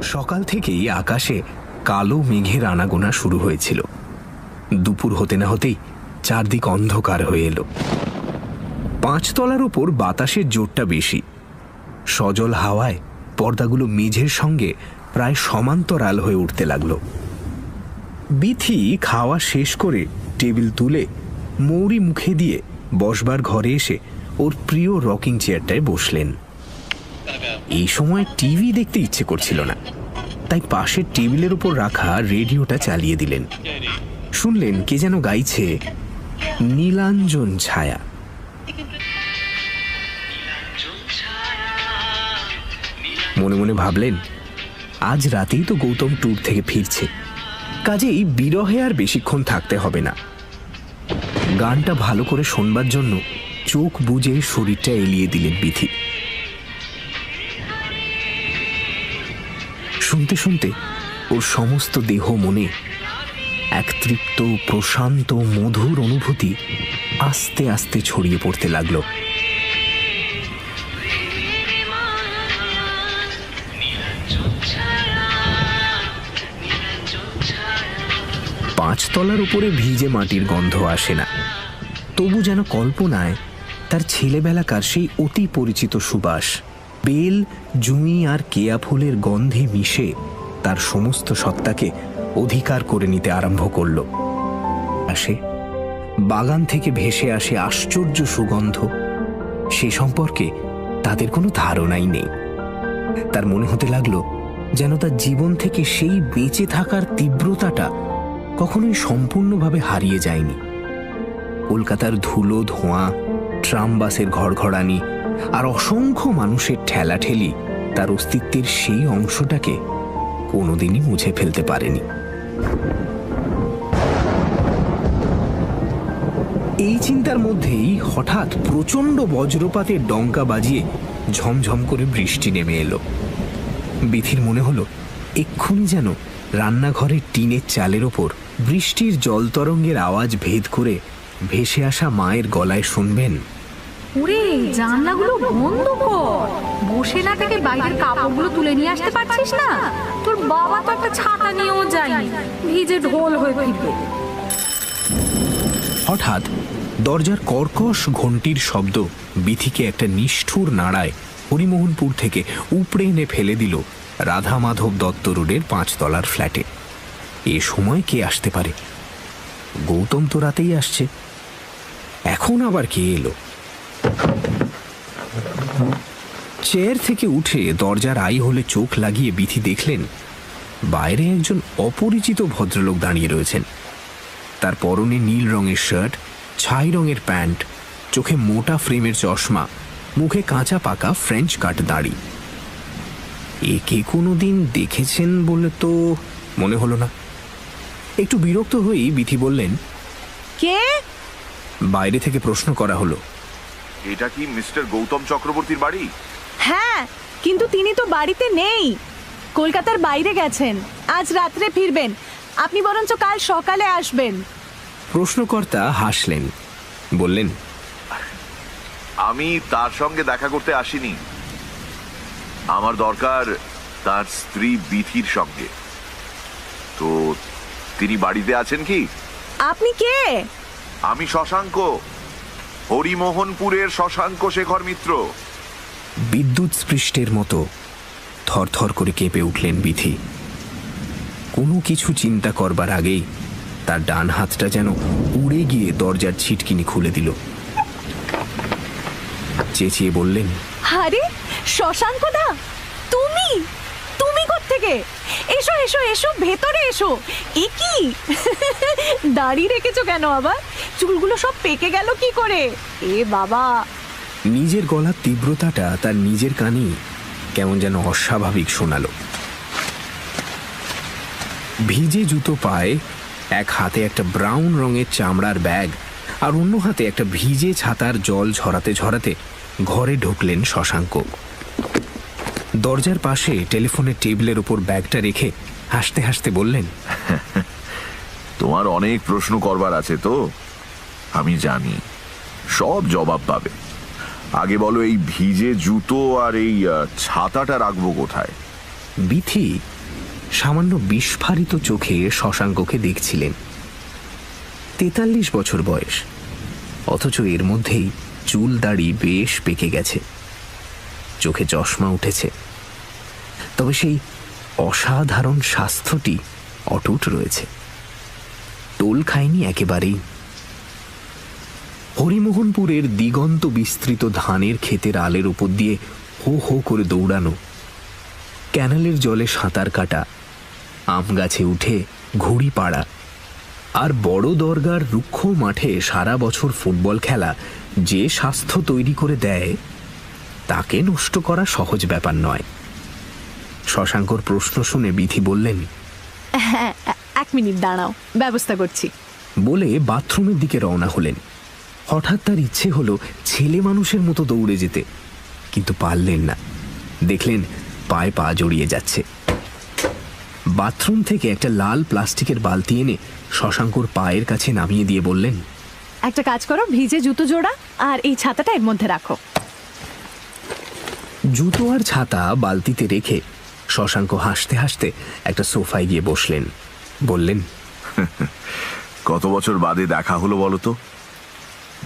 সকাল থেকেই আকাশে কালো মেঘের আনাগোনা শুরু হয়েছিল। দুপুর হতে না হতেই চারদিক অন্ধকার হয়ে এলো। 5 তলার ওপর বাতাসের জোরটা বেশি। সজল হাওয়ায় পর্দাগুলো মেঝের সঙ্গে প্রায় সমান্তরাল হয়ে উঠতে লাগলো। বিথি খাওয়া শেষ করে টেবিল তুলে মৌরি মুখে দিয়ে বসবার ঘরে এসে ওর প্রিয় রকিং চেয়ারটায় বসলেন। এই সময় টিভি দেখতে ইচ্ছে করছিল না, তাই পাশের টেবিলের উপর রাখা রেডিওটা চালিয়ে দিলেন। শুনলেন কে যেন গাইছে নীলাঞ্জন ছায়া। মনে মনে ভাবলেন, আজ রাতেই তো গৌতম ট্যুর থেকে ফিরছে, কাজেই বিরহে আর বেশিক্ষণ থাকতে হবে না। গানটা ভালো করে শোনবার জন্য চোখ বুজে শরীরটা এলিয়ে দিলেন বিথি। শুনতে শুনতে ওর সমস্ত দেহ মনে এক তৃপ্ত প্রশান্ত মধুর অনুভূতি আস্তে আস্তে ছড়িয়ে পড়তে লাগলো। পাঁচতলার উপরে ভিজে মাটির গন্ধ আসে না, তবু যেন কল্পনায় তার ছেলেবেলাকার সেই অতি পরিচিত সুবাস বেল, জুঁই আর কেয়া ফুলের গন্ধে মিশে তার সমস্ত সত্তাকে অধিকার করে নিতে আরম্ভ করল। আসে বাগান থেকে ভেসে আসে আশ্চর্য সুগন্ধ, সে সম্পর্কে তাদের কোনো ধারণাই নেই। তার মনে হতে লাগলো যেন তার জীবন থেকে সেই বেঁচে থাকার তীব্রতাটা কখনোই সম্পূর্ণভাবে হারিয়ে যায়নি। কলকাতার ধুলো ধোঁয়া, ট্রাম বাসের ঘড়ঘড়ানি আর অসংখ্য মানুষের ঠেলাঠেলি তার অস্তিত্বের সেই অংশটাকে কোনোদিনই মুছে ফেলতে পারেনি। এই চিন্তার মধ্যেই হঠাৎ প্রচণ্ড বজ্রপাতের ডঙ্কা বাজিয়ে ঝমঝম করে বৃষ্টি নেমে এলো। বিথির মনে হলো এক্ষুনি যেন রান্নাঘরের টিনের চালের ওপর বৃষ্টির জলতরঙ্গের আওয়াজ ভেদ করে ভেসে আসা মায়ের গলায় শুনবেন, ওরে জানলাগুলো বন্ধ কর, বসে না থেকে বাইরের কাপড়গুলো তুলে নিয়ে আসতে পারছিস না? তোর বাবা তো একটা ছাতা নিয়েও যায়নি, ভিজে ঢোল হয়ে ফিরবে। হঠাৎ দরজার কর্কশ ঘণ্টির শব্দ বিথিকে একটা নিষ্ঠুর নাড়ায় হরিমোহনপুর থেকে উপড়ে এনে ফেলে দিল রাধা মাধব দত্ত রোডের 5 তলার ফ্ল্যাটে। এ সময় কে আসতে পারে? গৌতম তো রাতেই আসছে, এখন আবার কে এলো? চেয়ার থেকে উঠে দরজার আই হলে চোখ লাগিয়ে বিথি দেখলেন বাইরে একজন অপরিচিত ভদ্রলোক দাঁড়িয়ে রয়েছেন। তার পরনে নীল রঙের শার্ট, ছাই রঙের প্যান্ট, চোখে মোটা ফ্রেমের চশমা, মুখে কাঁচা পাকা ফ্রেঞ্চ কাট দাড়ি। একে কোনোদিন দেখেছেন বলে তো মনে হলো না। একটু বিরক্ত হয়েই বিথি বললেন, কে? বাইরে থেকে প্রশ্ন করা হলো, এটা কি মিস্টার গৌতম চক্রবর্তীর বাড়ি? হ্যাঁ, কিন্তু তিনি তো বাড়িতে নেই, কলকাতার বাইরে গেছেন, আজ রাত্রে ফিরবেন। আপনি বরঞ্চ কাল সকালে আসবেন। প্রশ্নকর্তা হাসলেন, বললেন, আমি তার সঙ্গে দেখা করতে আসিনি, আমার দরকার তার স্ত্রী বিথির সঙ্গে। তো তিনি বাড়িতে আছেন কি? আপনি কে? আমি শশাঙ্ক, হরিমোহনপুরের শশাঙ্ক শেখর মিত্র। বিদ্যুৎ স্পৃষ্টের মতো থরথর করে কেঁপে উঠলেন বিথি। কোনো কিছু চিন্তা করবার আগেই তার ডান হাতটা যেন উড়ে গিয়ে দরজার ছিটকিনি খুলে দিল। চেঁচিয়ে বললেন, আরে শশাঙ্ক দা, তুমি তুমি কোত্থেকে? এসো এসো এসো, ভেতরে এসো। এ কি দাড়ি রেখেছো কেন আবার? চুলগুলো সব পেকে গেল কি করে? এ বাবা! নিজের গলার তীব্রতাটা তার নিজের কানেই কেমন যেন অস্বাভাবিক শোনালো। ভিজে জুতো পায়ে, এক হাতে একটা ব্রাউন রঙের চামড়ার ব্যাগ আর অন্য হাতে একটা ভিজে ছাতার জল ঝরাতে ঝরাতে ঘরে ঢুকলেন শশাঙ্ক। দরজার পাশে টেলিফোনের টেবিলের ওপর ব্যাগটা রেখে হাসতে হাসতে বললেন, তোমার অনেক প্রশ্ন করবার আছে তো, আমি জানি, সব জবাব পাবে। আগে বলো, এই ভিজে জুতো আর এই ছাতাটা রাখবো কোথায়? বিথি সামান্য বিস্ফারিত চোখে শশাঙ্ককে দেখছিলেন। 43 বছর বয়স, অথচ এর মধ্যেই চুল দাড়ি বেশ পেকে গেছে, চোখে চশমা উঠেছে, তবে সেই অসাধারণ স্বাস্থ্যটি অটুট রয়েছে, টোল খায়নি একেবারেই। হরিমোহনপুরের দিগন্ত বিস্তৃত ধানের ক্ষেতের আলের উপর দিয়ে হো হো করে দৌড়ানো, ক্যানালের জলে সাঁতার কাটা, আম গাছে উঠে ঘুড়ি পাড়া, আর বড় দরগার রুক্ষ মাঠে সারা বছর ফুটবল খেলা যে স্বাস্থ্য তৈরি করে দেয়, তাকে নষ্ট করা সহজ ব্যাপার নয়। শশাঙ্কর প্রশ্ন শুনে বিথি বললেন, হ্যাঁ, 1 মিনিট দাঁড়াও, ব্যবস্থা করছি। বলে বাথরুমের দিকে রওনা হলেন। হঠাৎ তার ইচ্ছে হলো ছেলে মানুষের মতো দৌড়ে যেতে, কিন্তু পারলেন না। দেখলেন পায়ে পা জড়িয়ে যাচ্ছে। বাথরুম থেকে একটা লাল প্লাস্টিকের বালতি এনে শশাঙ্কর পায়ের কাছে নামিয়ে দিয়ে বললেন, একটা কাজ করো, ভিজে জুতো জোড়া আর এই ছাতাটা এর মধ্যে রাখো। জুতো আর ছাতা বালতিতে রেখে শশাঙ্ক হাসতে হাসতে একটা সোফায় গিয়ে বসলেন। বললেন, কত বছর বাদে দেখা হলো বলো তো?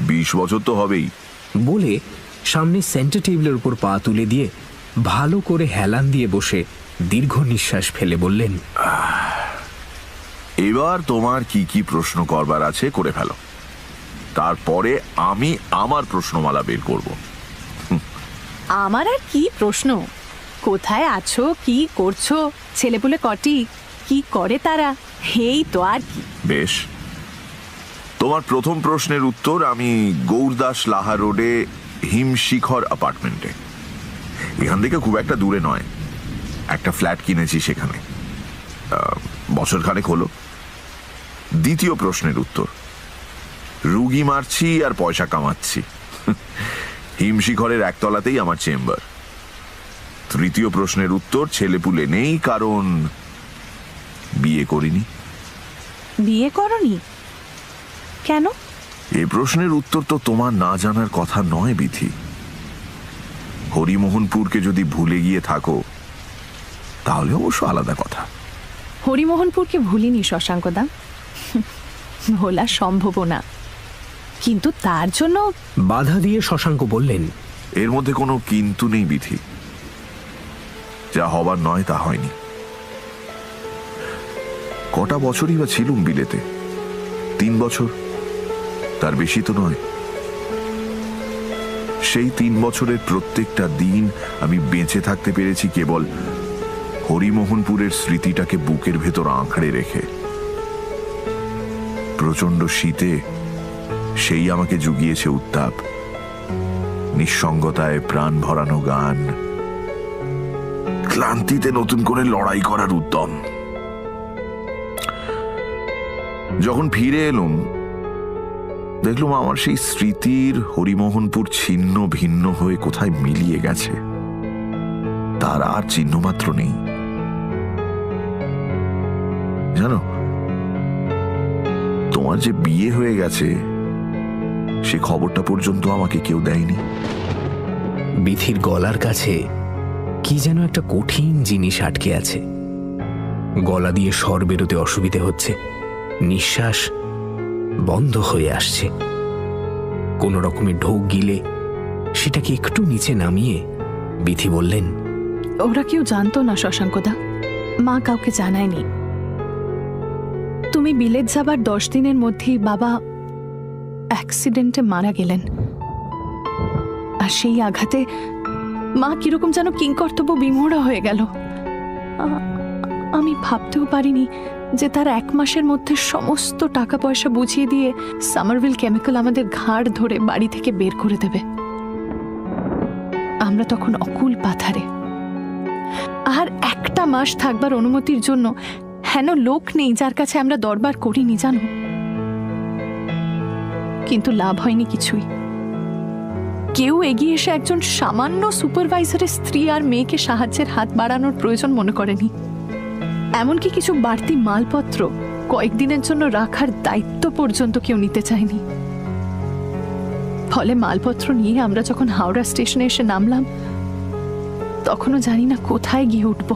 20 বছর তো হবেই। বলে সামনে সেন্টার টেবিলের উপর পা তুলে দিয়ে ভালো করে হেলান দিয়ে বসে দীর্ঘ নিঃশ্বাস ফেলে বললেন, এবার তোমার কি কি প্রশ্ন করবার আছে করে ফেলো, তারপরে আমি আমার প্রশ্নমালা বের করব। আমার আর কি প্রশ্ন? কোথায় আছো, কি করছো, ছেলেপুলে কটি, কি করে তারা, এই তো আর কি। বেশ, তোমার প্রথম প্রশ্নের উত্তর আমি গৌরদাস লাহা রোডে হিমশিখর অ্যাপার্টমেন্টে, এখান থেকে খুব একটা দূরে নয়, একটা ফ্ল্যাট কিনেছি সেখানে, বছরখানেক হলো। দ্বিতীয় প্রশ্নের উত্তর, রুগী মারছি আর পয়সা কামাচ্ছি, হিমশিখরের একতলাতেই আমার চেম্বার। তৃতীয় প্রশ্নের উত্তর, ছেলেপুলে নেই কারণ বিয়ে করিনি। বিয়ে করনি কেন? এই প্রশ্নের উত্তর তো তোমার না জানার কথা নয় বিথি। হরিমোহনপুরকে যদি ভুলে গিয়ে থাকো তাহলে অবশ্য আলাদা কথা। হরিমোহনপুরকে ভুলিনি শশাঙ্কদা, ভোলা সম্ভব না, কিন্তু তার জন্য বাধা দিয়ে শশাঙ্ক বললেন, এর মধ্যে কোনো কিন্তু নেই বিথি, যা হবার নয় তা হয়নি। কটা বছরই বা ছিলুম বিলেতে? 3 বছর, তার বেশি তো নয়। সেই 3 বছরের প্রত্যেকটা দিন আমি বেঁচে থাকতে পেরেছি কেবল হরিমোহনপুরের স্মৃতিটাকে বুকের ভেতর আঁকড়ে রেখে। প্রচন্ড শীতে সেই আমাকে জুগিয়েছে উত্তাপ, নিঃসঙ্গতায় প্রাণ ভরানো গান, ক্লান্তিতে নতুন করে লড়াই করার উদ্যম। যখন ফিরে এলুম দেখলুম আমার সেই স্মৃতির হরিমোহনপুর ছিন্ন ভিন্ন হয়ে কোথায় মিলিয়ে গেছে, তার আর চিহ্ন মাত্র নেই। জানো, তোমার যে বিয়ে হয়ে গেছে সে খবরটা পর্যন্ত আমাকে কেউ দেয়নি। বিথির গলার কাছে কি যেন একটা কঠিন জিনিস আটকে আছে, গলা দিয়ে স্বর বেরোতে অসুবিধে হচ্ছে, নিঃশ্বাস বন্ধ হয়ে আসছে। কোনো রকমে ঢোক গিলে সেটাকে একটু নিচে নামিয়ে বিথি বললেন, ওরা কেউ জানতো না শশাঙ্কদা, মা কাউকে জানায়নি। তুমি বিলেত যাবার 10 দিনের মধ্যেই বাবা অ্যাক্সিডেন্টে মারা গেলেন, আর সেই আঘাতে মা কিরকম যেন কিংকর্তব্য বিমূঢ় হয়ে গেল। আমি ভাবতেও পারিনি যে তার 1 মাসের মধ্যে সমস্ত টাকা পয়সা বুঝিয়ে দিয়ে সামারভিল কেমিক্যাল আমাদের ঘাড় ধরে বাড়ি থেকে বের করে দেবে। আমরা তখন অকুল পাথারে, আর 1টা মাস থাকবার অনুমতির জন্য হেন লোক নেই যার কাছে আমরা দরবার করিনি জানো। কিন্তু লাভ হয়নি কিছুই। কেউ এগিয়ে এসে একজন সামান্য সুপারভাইজারের স্ত্রী আর মেয়েকে সাহায্যের হাত বাড়ানোর প্রয়োজন মনে করেনি। এমনকি কিছু বাড়তি মালপত্র কয়েকদিনের জন্য রাখার দায়িত্ব পর্যন্ত কেউ নিতে চায়নি। ফলে মালপত্র নিয়ে আমরা যখন হাওড়া স্টেশনে এসে নামলাম তখনও জানি না কোথায় গিয়ে উঠব।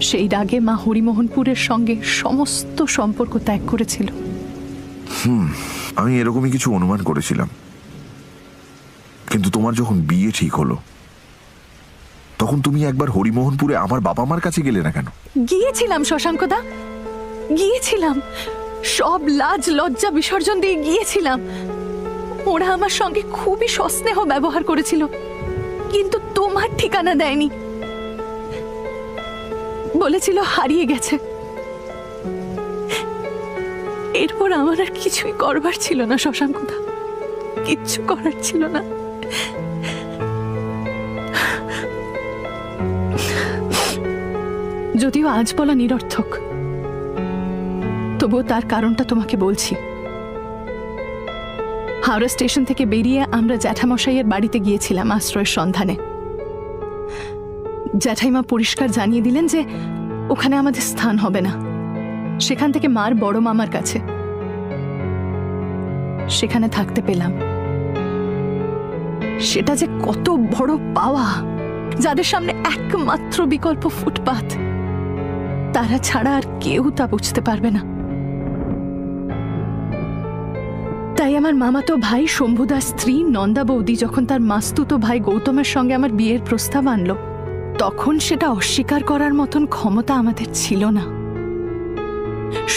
সেই রাগে মা হরিমোহনপুরের সঙ্গে সমস্ত সম্পর্ক ত্যাগ করেছিল। আমি এরকমই কিছু অনুমান করেছিলাম, কিন্তু তোমার যখন বিয়ে ঠিক হলো তখন তুমি একবার হরিমোহনপুরে আমার বাবা মার কাছে গেলে না কেন? গিয়েছিলাম শশাঙ্কদা, গিয়েছিলাম, সব লাজ লজ্জা বিসর্জন দিয়ে গিয়েছিলাম। ওরা আমার সঙ্গে খুবই সস্নেহ ব্যবহার করেছিল, কিন্তু তোমার ঠিকানা দেয়নি, বলেছিল হারিয়ে গেছে। এরপর আমার আর কিছুই করবার ছিল না শশাঙ্কদা, কিচ্ছু করার ছিল না। যদিও আজ বলা নিরর্থক, তবুও তার কারণটা তোমাকে বলছি। হাওড়া স্টেশন থেকে বেরিয়ে আমরা জ্যাঠামশাইয়ের বাড়িতে গিয়েছিলাম আশ্রয়ের সন্ধানে। জ্যাঠাইমা পরিষ্কার জানিয়ে দিলেন যে ওখানে আমাদের স্থান হবে না, সেখান থেকে মার বড় মামার কাছে। সেখানে থাকতে পেলাম। সেটা যে কত বড় পাওয়া, যাদের সামনে একমাত্র বিকল্প ফুটপাত, তারা ছাড়া আর কেউ তা বুঝতে পারবে না। তাই আমার মামাতো ভাই শম্ভুদার স্ত্রী নন্দা বৌদি যখন তার মাস্তুতো ভাই গৌতমের সঙ্গে আমার বিয়ের প্রস্তাব আনলো, তখন সেটা অস্বীকার করার মতন ক্ষমতা আমাদের ছিল না।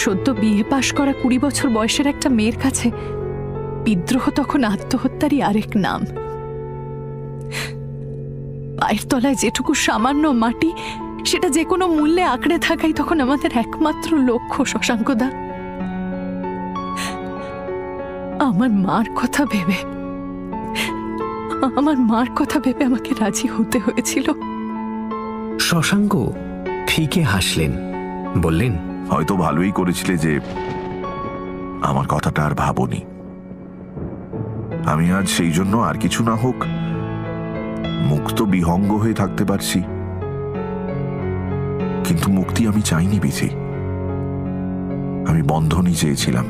সদ্য বিয়ে পাশ করা 20 বছর বয়সের একটা মেয়ের কাছে বিদ্রোহ তখন আত্মহত্যারই আরেক নাম। পায়ের তলায় যেটুকু সামান্য মাটি, সেটা যে কোনো মূল্যে আঁকড়ে থাকাই তখন আমাদের একমাত্র লক্ষ্য শশাঙ্কদা। আমার মার কথা ভেবে আমাকে রাজি হতে হয়েছিল। শশাঙ্ক ফিকে হাসলেন, বললেন, হয়তো ভালোই করেছিলে যে আমার কথাটা আর ভাবনি। আমি আজ সেই জন্য আর কিছু না হোক মুক্ত বিহঙ্গ হয়ে থাকতে পারছি, কিন্তু মুক্তি আমি চাইনি বিধি, আমি বন্ধনই চেয়েছিলাম।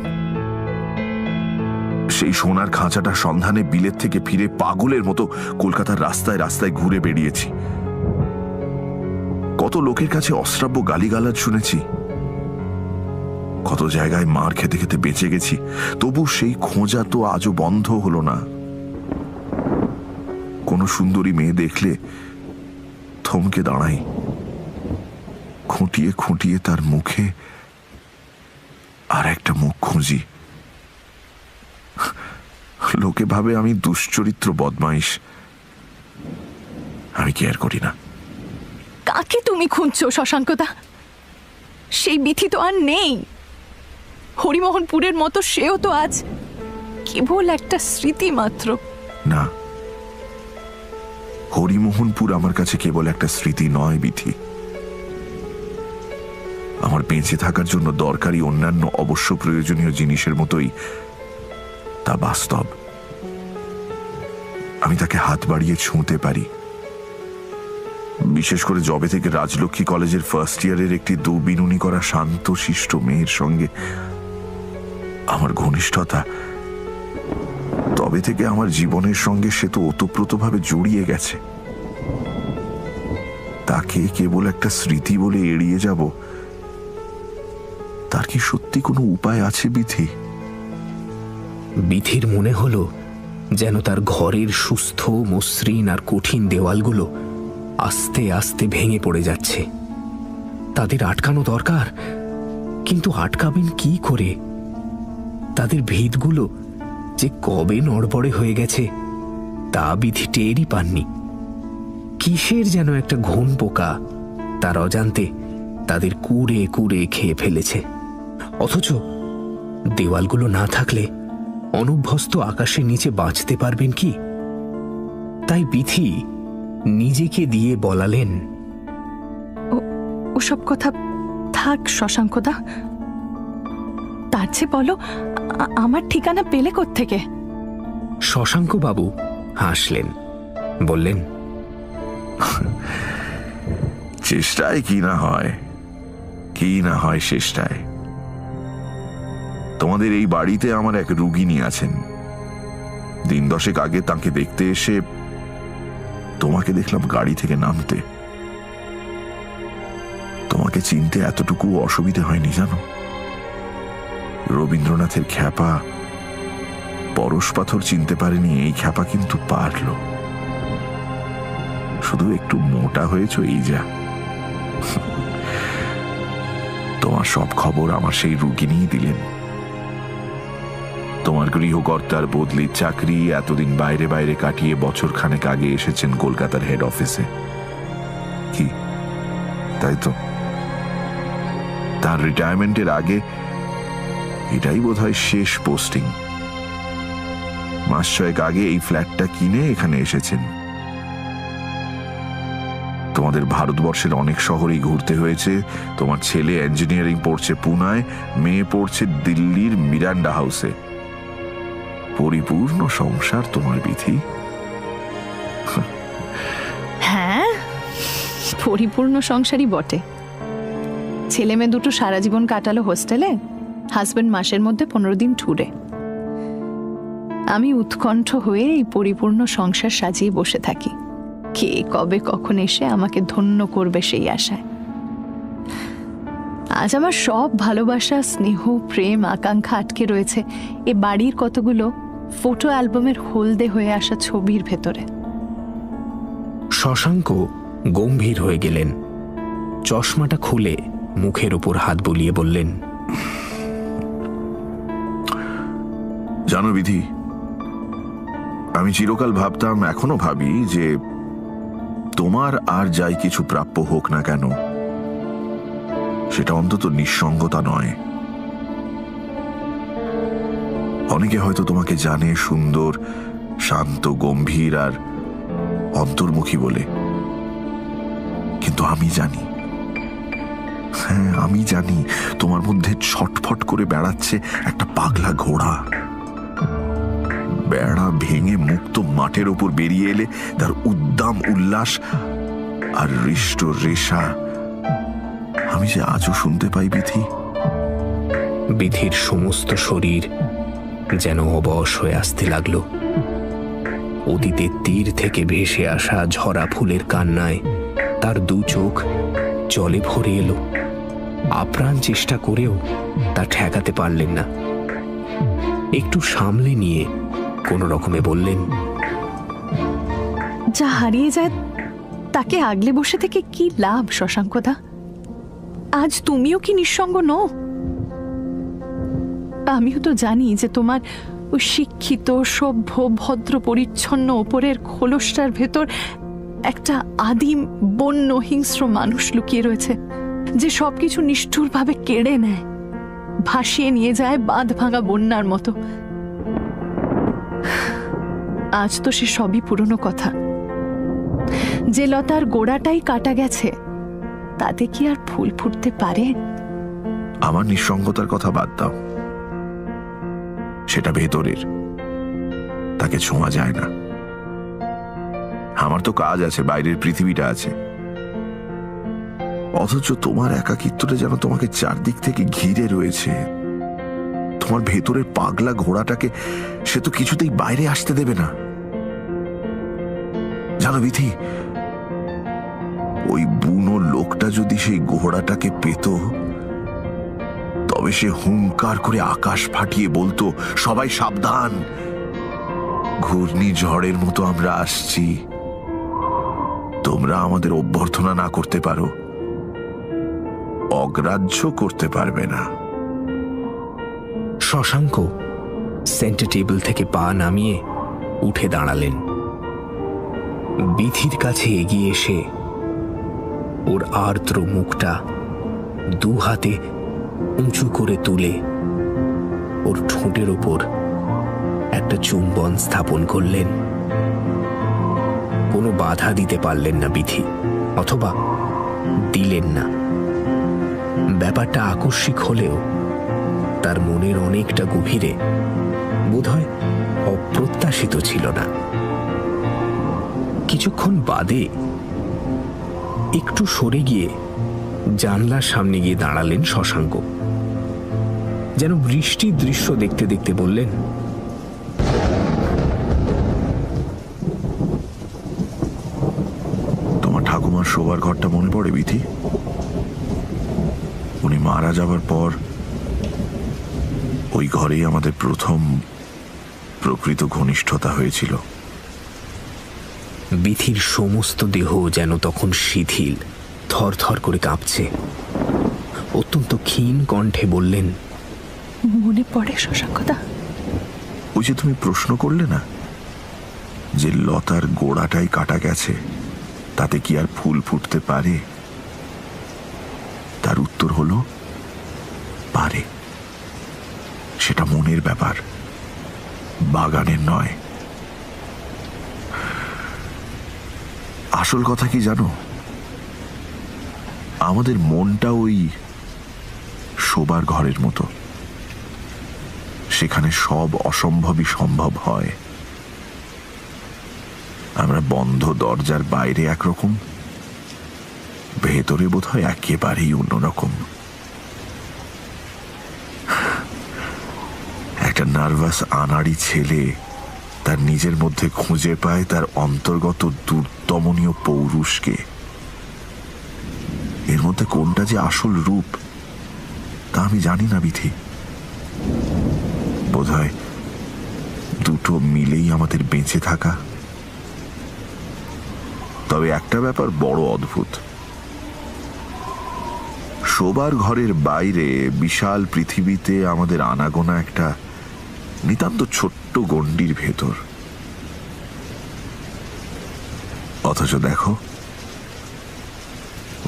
সেই সোনার খাঁচাটার সন্ধানে বিলেত থেকে ফিরে পাগলের মতো কলকাতার রাস্তায় রাস্তায় ঘুরে বেরিয়েছি। কত লোকের কাছে অশ্রাব্য গালিগালাজ শুনেছি, কত জায়গায় মার খেতে খেতে বেঁচে গেছি, তবু সেই খোঁজা তো আজও বন্ধ হলো না। কোন সুন্দরী মেয়ে দেখলে থমকে দাঁড়াই, খুঁটিয়ে খুঁটিয়ে তার মুখে আর একটা মুখ খুঁজি। লোকে ভাবে আমি দুশ্চরিত্র বদমাইশ, আমি কেয়ার করি না। কাকে তুমি খুঁজছো শশাঙ্কদা? সেই বিথি তো আর নেই। হরিমোহনপুরের মতো সেও তো আজ কেবল একটা স্মৃতি মাত্র। না, হরিমোহনপুর আমার কাছে কেবল একটা স্মৃতি নয় বিথি, আমার বেঁচে থাকার জন্য দরকারি অন্যান্য অবশ্য প্রয়োজনীয় জিনিসের মতোই তা বাস্তব। আমি তাকে হাত বাড়িয়ে ছুঁতে পারি। বিশেষ করে যবে থেকে রাজলক্ষ্মী কলেজের ফার্স্ট ইয়ারের একটি দুবিনুনি করা শান্ত শিষ্ট মেয়ের সঙ্গে আমার ঘনিষ্ঠতা, তবে থেকে আমার জীবনের সঙ্গে সে তো ওতপ্রোতভাবে জড়িয়ে গেছে। তাকে কেবল একটা স্মৃতি বলে এড়িয়ে যাব, তার কি সত্যি কোনো উপায় আছে বিধি? বিধির মনে হলো যেন তার ঘরের সুস্থ মসৃণ আর কঠিন দেওয়ালগুলো আস্তে আস্তে ভেঙে পড়ে যাচ্ছে। তাদের আটকানো দরকার, কিন্তু আটকাবেন কি করে? তাদের ভিতগুলো যে কবে নড়বড়ে হয়ে গেছে তা বিধি টেরই পাননি। কিসের যেন একটা ঘুণ পোকা তার অজান্তে তাদের কুড়ে কুড়ে খেয়ে ফেলেছে। অথচ দেওয়ালগুলো না থাকলে অনভ্যস্ত আকাশের নিচে বাঁচতে পারবেন কি? তাই বিধি নিজেকে দিয়ে বলালেন, ওসব কথা থাক শশাঙ্কদা, তার চেয়ে বলো আমার ঠিকানা পেলে কোত্থেকে? শশাঙ্ক বাবু হাসলেন, বললেন, চেষ্টায় কি না হয় চেষ্টায়। তোমাদের এই বাড়িতে আমার এক রুগিনী আছেন। দিন 10 আগে তাকে দেখতে এসে তোমাকে দেখলাম গাড়ি থেকে নামতে। তোমাকে আমাকে চিনতে এতটুকু অসুবিধে হয়নি জানো। রবীন্দ্রনাথের খ্যাপা পরশ পাথর চিনতে পারেনি, এই খ্যাপা কিন্তু পারল। শুধু একটু মোটা হয়েছ এই যা। তোমার সব খবর আমার সেই রুগিনীই দিলেন। তোমার গৃহকর্তার বদলি চাকরি, এতদিন বাইরে বাইরে কাটিয়ে বছর খানেক আগে এসেছেন কলকাতার হেড অফিসে। কি তাই তো? তার রিটায়ারমেন্টের আগে এটাই বোধহয় শেষ পোস্টিং। মাস ছয়েক আগে এই ফ্ল্যাটটা কিনে এখানে এসেছেন। তোমাদের ভারতবর্ষের অনেক শহরেই ঘুরতে হয়েছে। তোমার ছেলে ইঞ্জিনিয়ারিং পড়ছে পুনায়, মেয়ে পড়ছে দিল্লির মিরান্ডা হাউসে। পরিপূর্ণ সংসার তোমার বিধি। হ্যাঁ, পরিপূর্ণ সংসারই বটে। ছেলে মেয়ে দুটো সারা জীবন কাটালো হোস্টেলে, হাজবেন্ড মাসের মধ্যে 15 দিন ট্যুরে। আমি উৎকণ্ঠ হয়ে এই পরিপূর্ণ সংসার সাজিয়ে বসে থাকি, কে কবে কখন এসে আমাকে ধন্য করবে সেই আশায়। আজ আমার সব ভালোবাসা, স্নেহ, প্রেম, আকাঙ্ক্ষা আটকে রয়েছে এ বাড়ির কতগুলো ফটো অ্যালবামের হলদে হয়ে আসা ছবির ভেতরে। শশাঙ্ক গম্ভীর হয়ে গেলেন। চশমাটা খুলে মুখের উপর হাত বুলিয়ে বললেন, জানো বিধি, আমি চিরকাল ভাবতাম, এখনো ভাবি, যে তোমার আর যাই কিছু প্রাপ্য হোক না কেন, সেটা অন্তত নিঃসঙ্গতা নয়। অনেকে হয়তো তোমাকে জানে সুন্দর, শান্ত, গম্ভীর আর অন্তর্মুখী বলে, কিন্তু আমি জানি, হ্যাঁ আমি জানি, তোমার মধ্যে ছটফট করে বেড়াচ্ছে একটা পাগলা ঘোড়া। বেড়া ভেঙে মুক্ত মাঠের ওপর বেরিয়ে এলে তার উদ্দাম উল্লাস আর হৃষ্ট রেশা আমি যে আজও শুনতে পাই বিধি। বিধির সমস্ত শরীর যেন অবশ হয়ে আসতে লাগলো। অতীতের তীর থেকে ভেসে আসা ঝরা ফুলের কান্নায় তার দু চোখ জলে ভরে এলো। আপ্রাণ চেষ্টা করেও তা ঠেকাতে পারলেন না। একটু সামলে নিয়ে কোনো রকমে বললেন, যা হারিয়ে যায় তাকে আগলে বসে থেকে কি লাভ শশাঙ্কদা? আজ তুমিও কি নিঃসঙ্গ নও? আমিও তো জানি যে তোমার ওই শিক্ষিত, সভ্য, ভদ্র, পরিচ্ছন্ন ওপরের খোলসটার ভেতর একটা আদিম, বন্য, হিংস্র মানুষ লুকিয়ে রয়েছে, যে সবকিছু নিষ্ঠুরভাবে কেড়ে নেয়, ভাসিয়ে নিয়ে যায় বাঁধ ভাঙা বন্যার মতো। আজ তো সে সবই পুরনো কথা। যে লতার গোড়াটাই কাটা গেছে, তাতে কি আর ফুল ফুটতে পারে? আমার নিঃসঙ্গতার কথা বাদ দাও, সেটা ভেতরের, তাকে ছোঁয়া যায় না। আমার তো কাজ আছে, বাইরের পৃথিবীটা আছে। অথচ তোমার একাকিত্বটা যেন তোমাকে চারদিক থেকে ঘিরে রয়েছে। তোমার ভেতরের পাগলা ঘোড়াটাকে সে তো কিছুতেই বাইরে আসতে দেবে না। জানো বিধি, ওই বুনো লোকটা যদি সেই ঘোড়াটাকে পেত, তবে সে হুঙ্কার করে আকাশ ফাটিয়ে বলতো, সবাই সাবধান, ঘূর্ণিঝড়ের মতো আমরা আসছি, তোমরা আমাদের অভ্যর্থনা না করতে পারো, অগ্রাহ্য করতে পারবে না। শশাঙ্ক সেন্টার টেবিল থেকে পা নামিয়ে উঠে দাঁড়ালেন। বিধির কাছে এগিয়ে এসে ওর আর্দ্র মুখটা দু হাতে উঁচু করে তুলে ওর ঠোঁটের ওপর একটা চুম্বন স্থাপন করলেন। কোনো বাধা দিতে পারলেন না বিধি, অথবা দিলেন না। ব্যাপারটা আকস্মিক হলেও তার মনের অনেকটা গভীরে বোধহয় অপ্রত্যাশিত ছিল না। কিছুক্ষণ বাদে একটু সরে গিয়ে জানলার সামনে গিয়ে দাঁড়ালেন শশাঙ্ক। যেন বৃষ্টির দৃশ্য দেখতে দেখতে বললেন, তোমার ঠাকুমার শোবার ঘরটা মনে পড়ে বিধি? উনি মারা যাবার পর ওই ঘরেই আমাদের প্রথম প্রকৃত ঘনিষ্ঠতা হয়েছিল। বিথির সমস্ত দেহ যেন তখন শিথিল, থরথর করে কাঁপছে। অত্যন্ত ক্ষীণ কণ্ঠে বললেন, মনে পড়ে শশাঙ্কদা? ওই যে তুমি প্রশ্ন করলে না যে লতার গোড়াটাই কাটা গেছে, তাতে কি আর ফুল ফুটতে পারে? তার উত্তর হলো পারে। সেটা মনের ব্যাপার, বাগানের নয়। আসল কথা কি জানো, আমাদের মনটা ওই শোবার ঘরের মতো। সেখানে সব অসম্ভবই সম্ভব হয়। আমরা বন্ধ দরজার বাইরে একরকম, ভেতরে বোধহয় একেবারেই অন্যরকম। একটা নার্ভাস আনাড়ি ছেলে তার নিজের মধ্যে খুঁজে পায় তার অন্তর্গত দুর্দমনীয় পৌরুষকে। এর মধ্যে কোনটা যে আসল রূপ তা আমি জানি না বিথি। বোধহয় দুটো মিলেই আমাদের বেঁচে থাকা। তবে একটা ব্যাপার বড় অদ্ভুত, শোবার ঘরের বাইরে বিশাল পৃথিবীতে আমাদের আনাগোনা একটা নিতান্ত ছোট্ট গণ্ডির ভেতর। অথচ দেখো,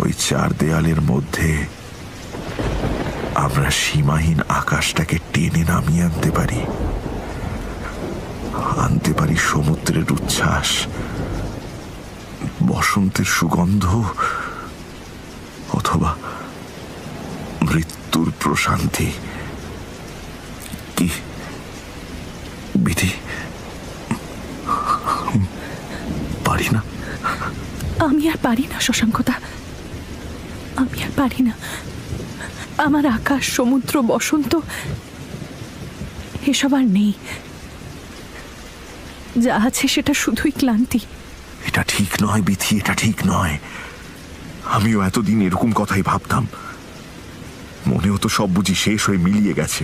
ওই চার দেয়ালের মধ্যে আমরা সীমাহীন আকাশটাকে টেনে নামিয়ে আনতে পারি সমুদ্রের উচ্ছ্বাস, বসন্তের সুগন্ধ, অথবা মৃত্যুর প্রশান্তি। কি বিধি, পারি না। আমি আর পারি না শশাঙ্কদা, আমি আর পারি না। আমার আকাশ, সমুদ্র, বসন্ত এসব আর নেই। যা আছে সেটা শুধুই ক্লান্তি। এটা ঠিক নয় বিথি, এটা ঠিক নয়। আমিও এতদিন এরকম কথাই ভাবতাম। মনে হতো সব বুঝি শেষ হয়ে মিলিয়ে গেছে,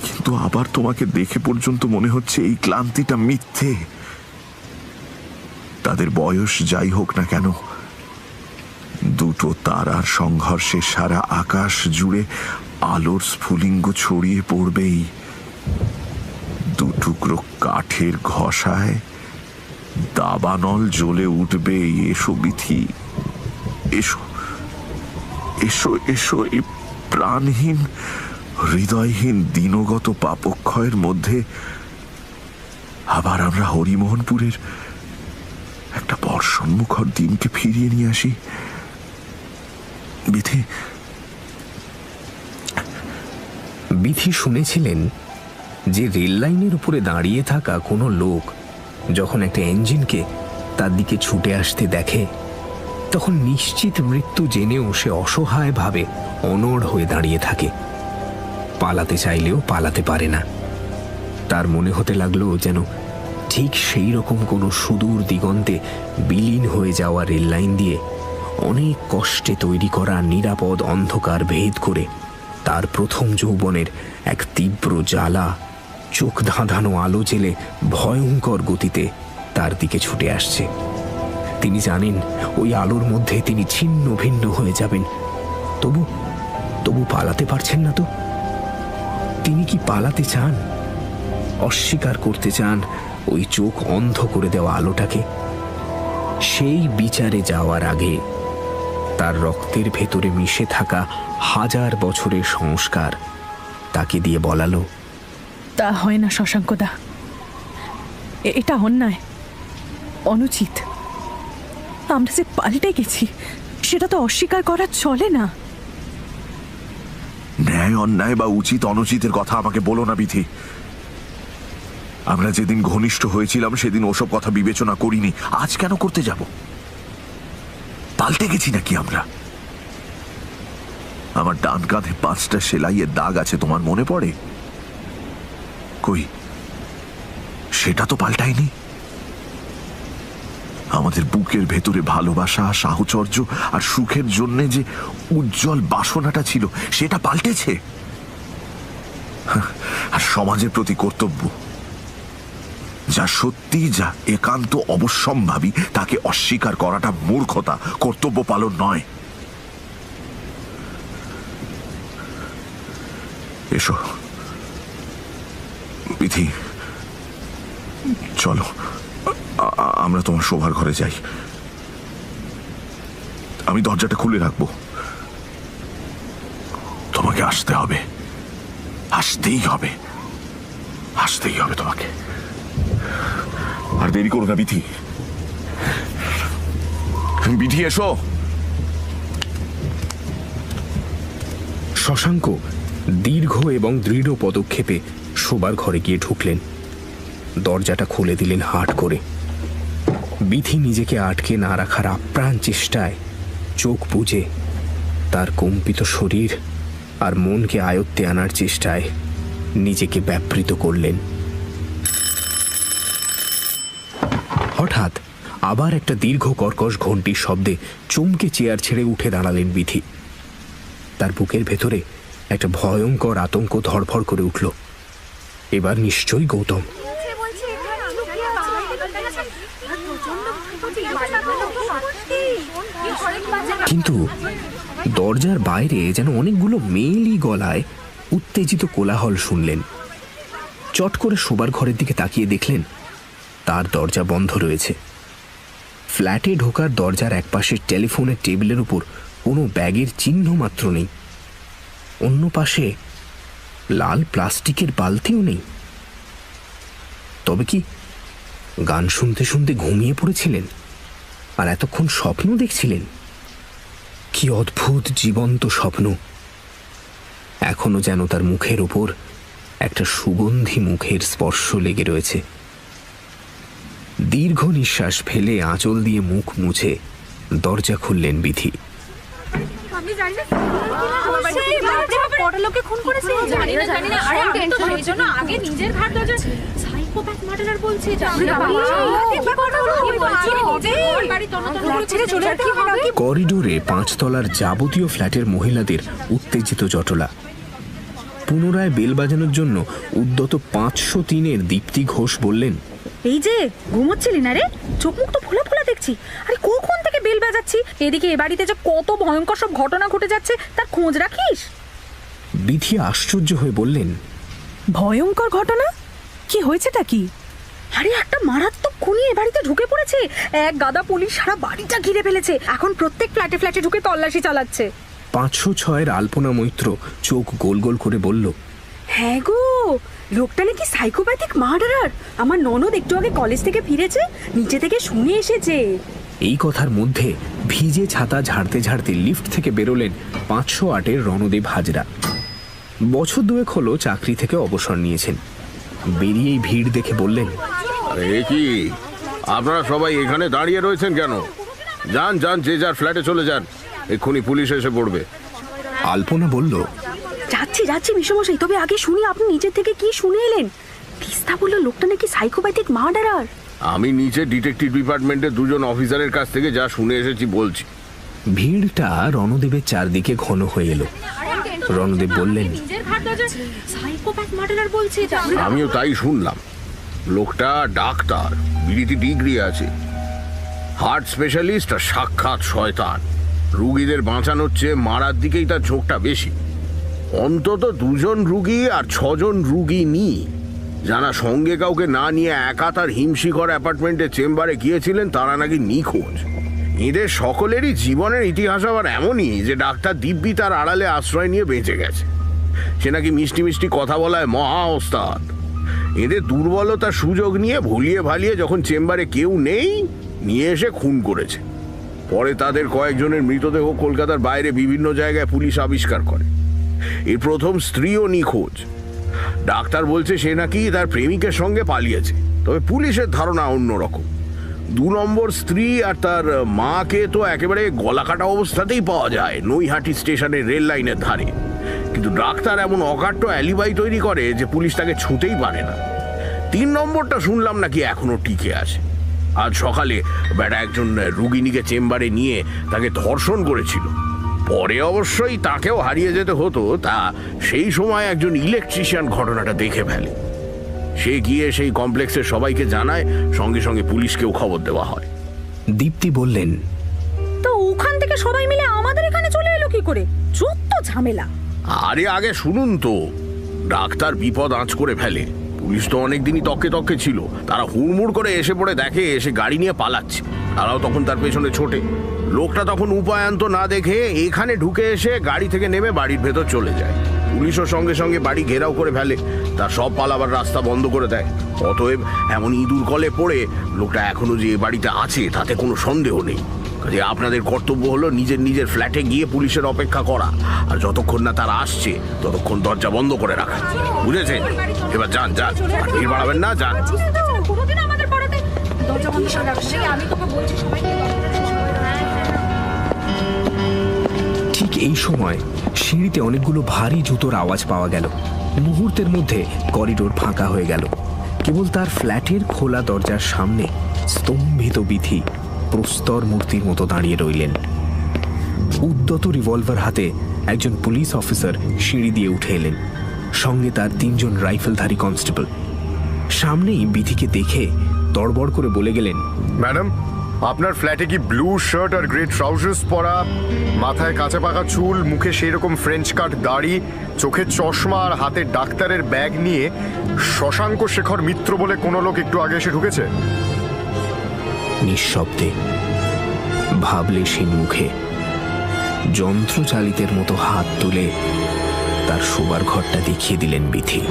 কিন্তু আবার তোমাকে দেখে পর্যন্ত মনে হচ্ছে এই ক্লান্তিটা মিথ্যে। তাদের বয়স যাই হোক না কেন, দুটো তারার সংঘর্ষে সারা আকাশ জুড়ে আলোর স্ফুলিঙ্গ ছড়িয়ে পড়বেই। দুটুকরো কাঠের ঘষায় দাবানল জ্বলে উঠবে। এসো বিথি, এসো এসো এসো। এই প্রাণহীন, হৃদয়হীন, দিনগত পাপক্ষয়ের মধ্যে আবার আমরা হরিমোহনপুরের একটা বর্ষণমুখর দিনকে ফিরিয়ে নিয়ে আসি। বিথি, বিথি শুনেছিলেন যে রেল লাইনের উপরে দাঁড়িয়ে থাকা কোনো লোক যখন একটা ইঞ্জিনকে তার দিকে ছুটে আসতে দেখে, তখন নিশ্চিত মৃত্যু জেনেও সে অসহায়ভাবে অনড় হয়ে দাঁড়িয়ে থাকে। পালাতে চাইলেও পালাতে পারে না। তার মনে হতে লাগলো যেন ঠিক সেই রকম কোনো সুদূর দিগন্তে বিলীন হয়ে যাওয়া রেল লাইন দিয়ে অনেক কষ্টে তৈরি করা নিরাপদ অন্ধকার ভেদ করে তার প্রথম যৌবনের এক তীব্র জ্বালা চোখ ধাঁধানো আলো জেলে ভয়ঙ্কর গতিতে তার দিকে ছুটে আসছে। তিনি জানেন ওই আলোর মধ্যে তিনি ছিন্ন ভিন্ন হয়ে যাবেন। তবু পালাতে পারছেন না তো। তিনি কি পালাতে চান? অস্বীকার করতে চান ওই চোখ অন্ধ করে দেওয়া আলোটাকে? সেই বিচারে যাওয়ার আগে তার রক্তের ভেতরে মিশে থাকা হাজার বছরের সংস্কার তাকে দিয়ে বলালো, তা হয় না শশাঙ্কদা, এটা অন্যায়, অনুচিত। আমরা যে পাল্টে গেছি সেটা তো অস্বীকার করা চলে না। ন্যায় অন্যায় বা উচিত অনুচিতের কথা আমাকে বলো না বিথি। আমরা যেদিন ঘনিষ্ঠ হয়েছিলাম সেদিন ওসব কথা বিবেচনা করিনি। আজ কেন করতে যাব? পাল্টে গেছি নাকি আমরা? আমার ডান কাঁধে 5টা সেলাইয়ের দাগ আছে, তোমার মনে পড়ে? কই, সেটা তো পাল্টায়নি। আমার আমাদের বুকের ভেতরে ভালোবাসা, সাহচর্য আর সুখের জন্য যে উজ্জ্বল বাসনাটা ছিল সেটা পাল্টেছে। আর সমাজের প্রতি কর্তব্য, যা সত্যি, যা একান্ত অবশ্যম্ভাবী, তাকে অস্বীকার করাটা মূর্খতা, কর্তব্য পালন নয়। এসো বিধি, চলো আমরা তোমার শোবার ঘরে যাই। আমি দরজাটা খুলে রাখবো, তোমাকে আসতে হবে, আসতেই হবে, আসতেই হবে তোমাকে। আর দেরি করো না বিধি, বিধি এসো। শশাঙ্ক দীর্ঘ এবং দৃঢ় পদক্ষেপে শোবার ঘরে গিয়ে ঢুকলেন। দরজাটা খুলে দিলেন হাট করে। বিধি নিজেকে আটকে না রাখার আপ্রাণ চেষ্টায় চোখ বুজে তার কম্পিত শরীর আর মনকে আয়ত্তে আনার চেষ্টায় নিজেকে ব্যাপৃত করলেন। হঠাৎ আবার একটা দীর্ঘ কর্কশ ঘণ্টির শব্দে চমকে চেয়ার ছেড়ে উঠে দাঁড়ালেন বিধি। তার বুকের ভেতরে একটা ভয়ঙ্কর আতঙ্ক ধড়ফড় করে উঠল। এবার নিশ্চয়ই গৌতম। কিন্তু দরজার বাইরে যেন অনেকগুলো মেয়েলি গলায় উত্তেজিত কোলাহল শুনলেন। চট করে শোবার ঘরের দিকে তাকিয়ে দেখলেন তার দরজা বন্ধ রয়েছে। ফ্ল্যাটে ঢোকার দরজার একপাশে টেলিফোনের টেবিলের উপর কোনো ব্যাগের চিহ্ন মাত্র নেই। অন্য পাশে লাল প্লাস্টিকের বালতিও নেই। তবে কি গান শুনতে শুনতে ঘুমিয়ে পড়েছিলেন আর এতক্ষণ স্বপ্ন দেখছিলেন? কি অদ্ভুত জীবন্ত স্বপ্ন! এখনো যেন তার মুখের ওপর একটা সুগন্ধি মুখের স্পর্শ লেগে রয়েছে। দীর্ঘ নিঃশ্বাস ফেলে আঁচল দিয়ে মুখ মুছে দরজা খুললেন বিধি। করিডোরে 5 তলার যাবতীয় ফ্ল্যাটের মহিলাদের উত্তেজিত জটলা। পুনরায় বেল বাজানোর জন্য উদ্যত 503-এর দীপ্তি ঘোষ বললেন, এই যে ঘুমোচ্ছিলি না রে? চোখ মুখ তো ফোলা ফোলা দেখছি। আরে কখন থেকে বেল বাজাচ্ছি? এদিকে এ বাড়িতে যে কত ভয়ঙ্কর সব ঘটনা ঘটে যাচ্ছে তার খোঁজ রাখিস? বিধি আশ্চর্য হয়ে বললেন, ভয়ঙ্কর ঘটনা? কি হয়েছেটা কি? আরে একটা মারাত্মক খুনি এ বাড়িতে ঢুকে পড়েছে। এক গাদা পুলিশ সারা বাড়িটা ঘিরে ফেলেছে। এখন প্রত্যেক ফ্ল্যাটে ফ্ল্যাটে ঢুকে তল্লাশি চালাচ্ছে। 506-এর আলপনা মৈত্র চোখ গোল গোল করে বলল, হ্যাঁ গো, লোকটা নাকি সাইকোপ্যাথিক মার্ডারার। আমার ননদ একটু আগে কলেজ থেকে ফিরেছে, নিচে থেকে শুনে এসেছে। এই কথার মধ্যে ভিজে ছাতা ঝাড়তে ঝাড়তে লিফট থেকে বেরোলেন 508-এর রণদেব হাজরা। বছর দুয়েক হলো চাকরি থেকে অবসর নিয়েছেন। বেরিয়েই ভিড় দেখে বললেন, এ কি, আপনারা সবাই এখানে দাঁড়িয়ে রয়েছেন কেন? যান যান, যে যার ফ্ল্যাটে চলে যান, এক্ষুনি পুলিশ এসে পড়বে। আলপনা বলল, যাচ্ছি যাচ্ছি মিশমশাই, তবে আগে শুনি আপনি নিজের থেকে কি শুনে এলেন। তিস্তা বলল লোকটা নাকি সাইকোপ্যাথিক মার্ডারার। আমি নিচে ডিটেকটিভ ডিপার্টমেন্টের 2 জন অফিসারের কাছ থেকে যা শুনে এসেছি বলছি। ভিড়টা রণদেবের চারদিকে ঘন হয়ে এলো। রণদেব বললেন, আমিও তাই শুনলাম। লোকটা ডাক্তার, বিড়িতে ডিগ্রি আছে, হার্ট স্পেশালিস্ট আর সাক্ষাৎ শয়তান। রুগীদের বাঁচানোর চেয়ে মারার দিকেই তার ঝোঁকটা বেশি। অন্তত 2 জন রুগী আর 6 জন রুগী নি যারা সঙ্গে কাউকে না নিয়ে একা তার হিমশিখর অ্যাপার্টমেন্টের চেম্বারে গিয়েছিলেন, তারা নাকি নিখোঁজ। এদের সকলেরই জীবনের ইতিহাস আবার এমনই যে ডাক্তার দিব্যি তার আড়ালে আশ্রয় নিয়ে বেঁচে গেছে। সে নাকি মিষ্টি মিষ্টি কথা বলায় মহা ওস্তাদ। এদের দুর্বলতার সুযোগ নিয়ে ভুলিয়ে ভালিয়ে যখন চেম্বারে কেউ নেই, নিয়ে এসে খুন করেছে। পরে তাদের কয়েকজনের মৃতদেহ কলকাতার বাইরে বিভিন্ন জায়গায় পুলিশ আবিষ্কার করে। এর প্রথম স্ত্রীও নিখোঁজ। ডাক্তার বলছে সে নাকি তার প্রেমিকের সঙ্গে পালিয়েছে, তবে পুলিশের ধারণা অন্যরকম। 2 নম্বর স্ত্রী আর তার মাকে তো একেবারে গলাকাটা অবস্থাতেই পাওয়া যায় নৈহাটি স্টেশনের রেল লাইনের ধারে। কিন্তু ডাক্তার এমন অকাট্য অ্যালিবাই তৈরি করে যে পুলিশ তাকে ছুঁতেই পারে না। 3 নম্বরটা শুনলাম নাকি এখনো টিকে আছে। আজ সকালে বেটা একজন রুগিনীকে চেম্বারে নিয়ে তাকে ধর্ষণ করেছিল। পরে অবশ্যই তাকেও হারিয়ে যেতে হতো, তা সেই সময় একজন ইলেকট্রিশিয়ান ঘটনাটা দেখে ফেলে। সে গিয়ে সেই কমপ্লেক্সের সবাইকে জানায়, সঙ্গে সঙ্গে পুলিশকেও খবর দেওয়া হয়। দীপ্তি বললেন, তো ওখান থেকে সবাই মিলে আমাদের এখানে চলে এলো কি করে? যত ঝামেলা। আরে আগে শুনুন তো, ডাক্তার বিপদ আঁচ করে ফেলে। পুলিশ তো অনেকদিনই তককে তককে ছিল, তারা হুড়মুড় করে এসে পড়ে দেখে এসে গাড়ি নিয়ে পালাচ্ছে। তারাও তখন তার পেছনে ছোটে। লোকটা তখন উপায়ান্ত না দেখে এখানে ঢুকে এসে গাড়ি থেকে নেমে বাড়ির ভেতর চলে যায়। পুলিশও সঙ্গে সঙ্গে বাড়ি ঘেরাও করে ফেলে, তার সব পালাবার রাস্তা বন্ধ করে দেয়। অতএব এমন ইঁদুর কলে পড়ে লোকটা এখনো যে এ বাড়িতে আছে তাতে কোনো সন্দেহ নেই। কাজে আপনাদের কর্তব্য হলো নিজের নিজের ফ্ল্যাটে গিয়ে পুলিশের অপেক্ষা করা, আর যতক্ষণ না তারা আসছে ততক্ষণ দরজা বন্ধ করে রাখা। বুঝেছেন? এবার যান যান, আর ভিড় বাড়াবেন না, যান। কোনোদিন আমাদের পাড়াতে দরজা বন্ধ করে রাখবে? আমি তোকে বলছি সবাইকে। ঠিক এই সময় সিঁড়িতে অনেকগুলো ভারী জুতোর আওয়াজ পাওয়া গেল। মুহূর্তের মধ্যে করিডোর ফাঁকা হয়ে গেল। কেবল তার ফ্ল্যাটের খোলা দরজার সামনে স্তম্ভিত বিধি প্রস্তর মূর্তির মতো দাঁড়িয়ে রইলেন। উদ্যত রিভলভার হাতে একজন পুলিশ অফিসার সিঁড়ি দিয়ে উঠে এলেন, সঙ্গে তার 3 জন রাইফেলধারী কনস্টেবল। সামনেই বিধিকে দেখে তড়বড় করে বলে গেলেন, ম্যাডাম, আপনার ফ্ল্যাটে কি ব্লু শার্ট আর গ্রে ট্রাউজার্স পরা, মাথায় কাঁচা পাকা চুল, মুখে সেই রকম ফ্রেঞ্চ কাট দাড়ি, চোখে চশমা আর হাতে ডাক্তারের ব্যাগ নিয়ে শশাঙ্ক শেখর মিত্র বলে কোনো লোক একটু আগে এসে ঢুকেছে? নিঃশব্দে ভাবলেশীন মুখে যন্ত্রচালিতের মতো হাত তুলে তার শোবার ঘরটা দেখিয়ে দিলেন বিধি।